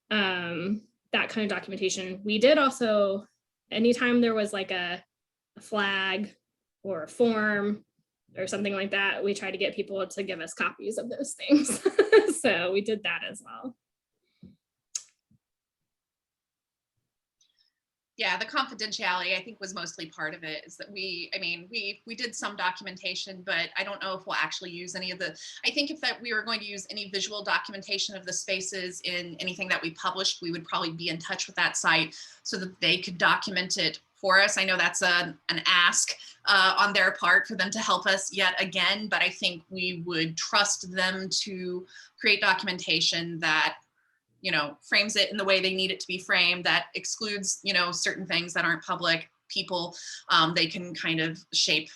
[SPEAKER 2] that kind of documentation. We did also, anytime there was like a flag or a form or something like that, we tried to get people to give us copies of those things. So we did that as well.
[SPEAKER 1] Yeah, the confidentiality, I think, was mostly part of it. Is that we did some documentation, but I don't know if we'll actually use any of the, I think if that we were going to use any visual documentation of the spaces in anything that we published, we would probably be in touch with that site so that they could document it for us. I know that's an ask on their part for them to help us yet again, but I think we would trust them to create documentation that frames it in the way they need it to be framed, that excludes, certain things that aren't public people. They can kind of shape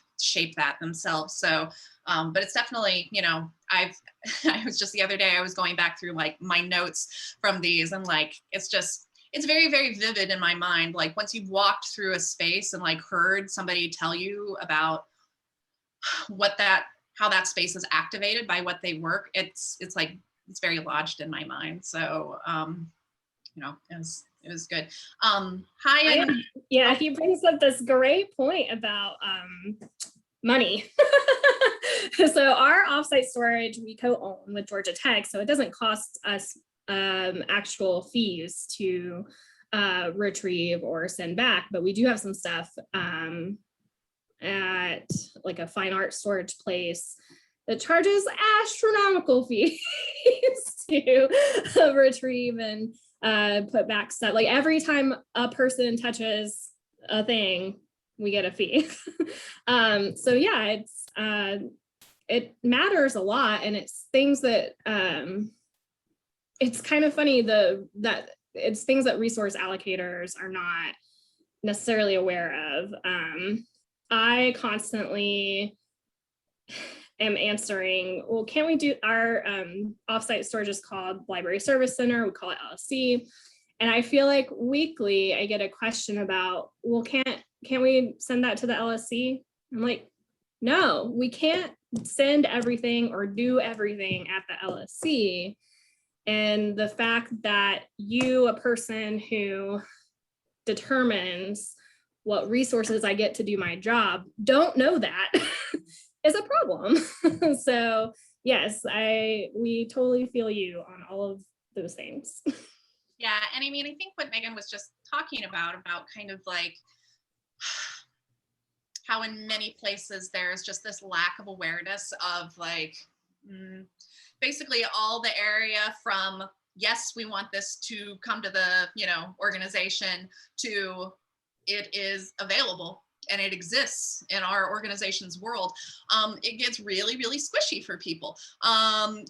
[SPEAKER 1] that themselves. So, but it's definitely, I was just the other day, I was going back through like my notes from these, and like, it's very, very vivid in my mind. Like once you've walked through a space and like heard somebody tell you about how that space is activated by what they work, it's like, it's very lodged in my mind. So, it was good.
[SPEAKER 2] He brings up this great point about money. So our offsite storage we co-own with Georgia Tech, so it doesn't cost us actual fees to retrieve or send back, but we do have some stuff at like a fine art storage place that charges astronomical fees to retrieve and put back stuff. Like every time a person touches a thing, we get a fee. So yeah, it matters a lot, and it's things that it's kind of funny that it's things that resource allocators are not necessarily aware of. I constantly am answering, well, can we do our offsite storage is called Library Service Center, we call it LSC. And I feel like weekly I get a question about, well, can't we send that to the LSC? I'm like, no, we can't send everything or do everything at the LSC. And the fact that you, a person who determines what resources I get to do my job, don't know that is a problem. So yes, we totally feel you on all of those things.
[SPEAKER 1] Yeah, and I mean, I think what Meaghan was just talking about kind of like how in many places there's just this lack of awareness of like basically all the area from, yes, we want this to come to the organization, to it is available and it exists in our organization's world. It gets really, really squishy for people. They're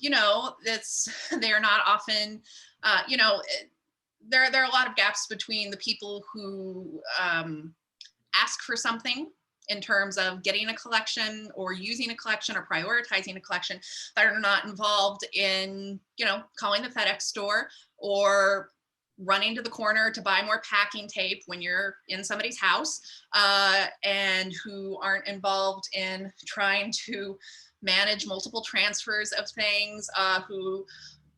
[SPEAKER 1] not often, there are a lot of gaps between the people who ask for something in terms of getting a collection or using a collection or prioritizing a collection that are not involved in, calling the FedEx store or running to the corner to buy more packing tape when you're in somebody's house, and who aren't involved in trying to manage multiple transfers of things, who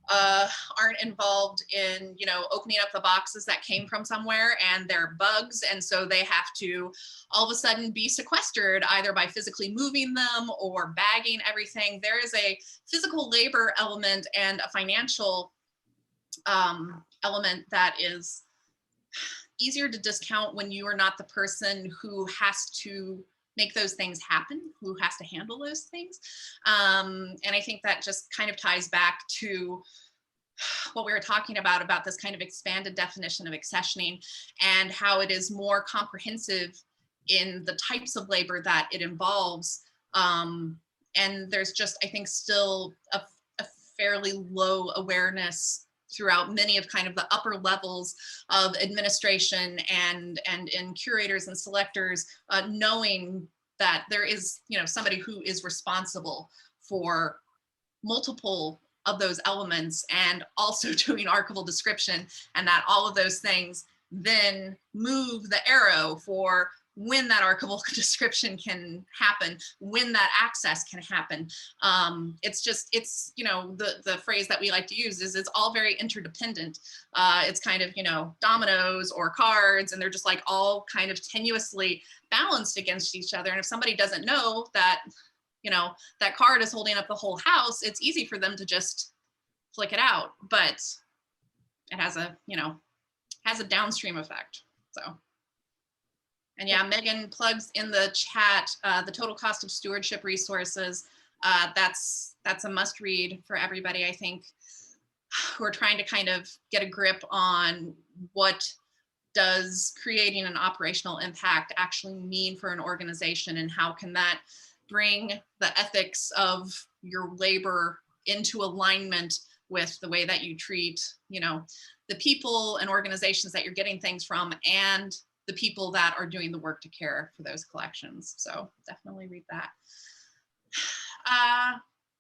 [SPEAKER 1] aren't involved in, opening up the boxes that came from somewhere and they're bugs. And so they have to all of a sudden be sequestered either by physically moving them or bagging everything. There is a physical labor element and a financial element that is easier to discount when you are not the person who has to make those things happen, who has to handle those things. And I think that just kind of ties back to what we were talking about this kind of expanded definition of accessioning and how it is more comprehensive in the types of labor that it involves. And there's just, I think, still a fairly low awareness throughout many of kind of the upper levels of administration and in curators and selectors, knowing that there is, somebody who is responsible for multiple of those elements and also doing archival description, and that all of those things then move the arrow for when that archival description can happen, when that access can happen. It's the phrase that we like to use is it's all very interdependent. It's kind of, dominoes or cards, and they're just like all kind of tenuously balanced against each other. And if somebody doesn't know that, that card is holding up the whole house, it's easy for them to just flick it out, but it has a downstream effect, so. And yeah, Meaghan plugs in the chat, the total cost of stewardship resources. That's a must read for everybody, I think, who are trying to kind of get a grip on what does creating an operational impact actually mean for an organization, and how can that bring the ethics of your labor into alignment with the way that you treat, the people and organizations that you're getting things from, and the people that are doing the work to care for those collections. So definitely read that.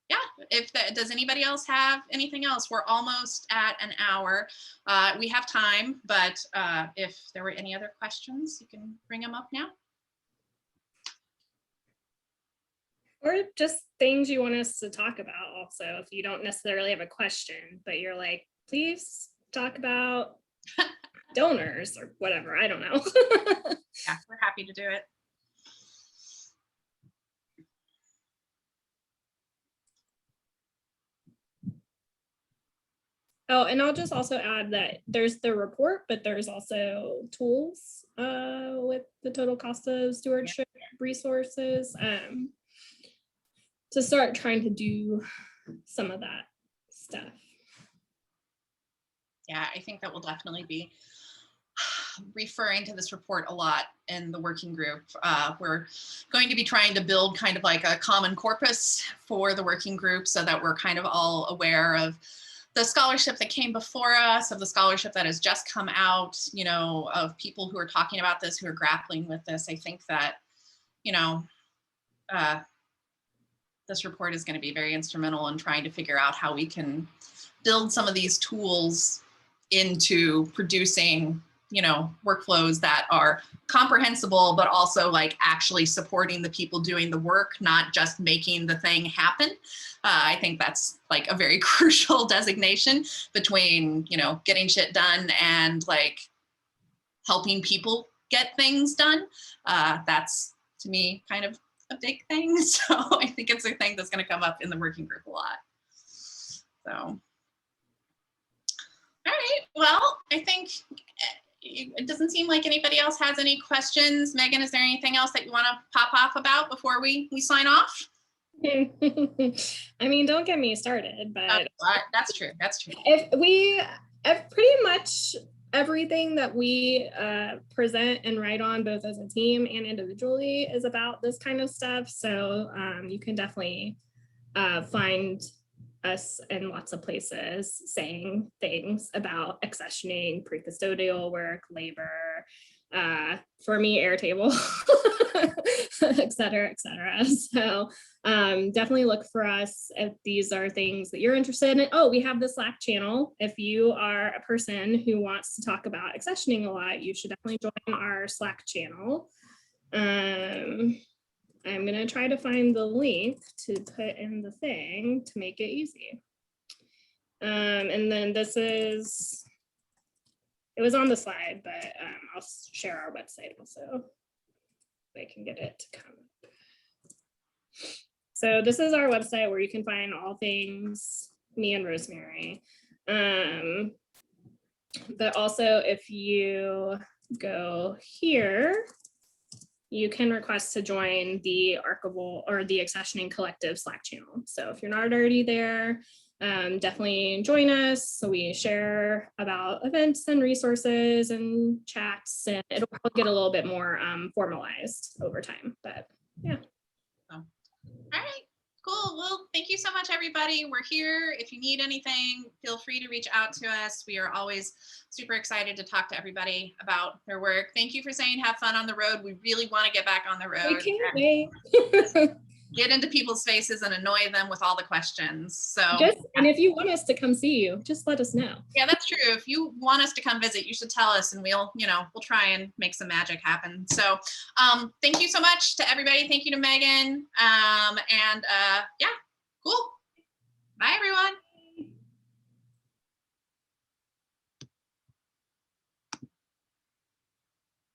[SPEAKER 1] Yeah, does anybody else have anything else? We're almost at an hour. We have time, but if there were any other questions, you can bring them up now.
[SPEAKER 2] Or just things you want us to talk about also, if you don't necessarily have a question, but you're like, please talk about donors or whatever, I don't know.
[SPEAKER 1] Yeah, we're happy to do it.
[SPEAKER 2] Oh, and I'll just also add that there's the report, but there's also tools with the total cost of stewardship resources to start trying to do some of that stuff.
[SPEAKER 1] Yeah, I think that will definitely be referring to this report a lot in the working group. We're going to be trying to build kind of like a common corpus for the working group so that we're kind of all aware of the scholarship that came before us, of the scholarship that has just come out, of people who are talking about this, who are grappling with this. I think that, this report is going to be very instrumental in trying to figure out how we can build some of these tools into producing, workflows that are comprehensible, but also like actually supporting the people doing the work, not just making the thing happen. I think that's like a very crucial designation between, getting shit done and like helping people get things done. That's, to me, kind of a big thing. So I think it's a thing that's going to come up in the working group a lot. So, all right, well, I think it doesn't seem like anybody else has any questions. Meaghan, is there anything else that you want to pop off about before we sign off?
[SPEAKER 2] I mean, don't get me started, but
[SPEAKER 1] that's true. That's true.
[SPEAKER 2] If pretty much everything that we present and write on, both as a team and individually, is about this kind of stuff. So you can definitely find us in lots of places saying things about accessioning, pre-custodial work, labor, for me, Airtable. et cetera, et cetera. So definitely look for us if these are things that you're interested in. Oh, we have the Slack channel. If you are a person who wants to talk about accessioning a lot, you should definitely join our Slack channel. I'm going to try to find the link to put in the thing to make it easy. And then this is, it was on the slide, but I'll share our website also. If I can get it to come up. So this is our website where you can find all things me and Rosemary. But also if you go here, you can request to join the Archival or the Accessioning Collective Slack channel. So if you're not already there, definitely join us. So we share about events and resources and chats, and it'll probably get a little bit more formalized over time, but yeah.
[SPEAKER 1] All right, cool. Well, thank you so much, everybody. We're here. If you need anything, feel free to reach out to us. We are always super excited to talk to everybody about their work. Thank you for saying have fun on the road. We really want to get back on the road.
[SPEAKER 2] We can't wait.
[SPEAKER 1] Get into people's faces and annoy them with all the questions. So
[SPEAKER 2] and if you want us to come see you, just let us know.
[SPEAKER 1] Yeah, that's true. If you want us to come visit, you should tell us and we'll try and make some magic happen. So thank you so much to everybody. Thank you to Meaghan. Yeah, cool.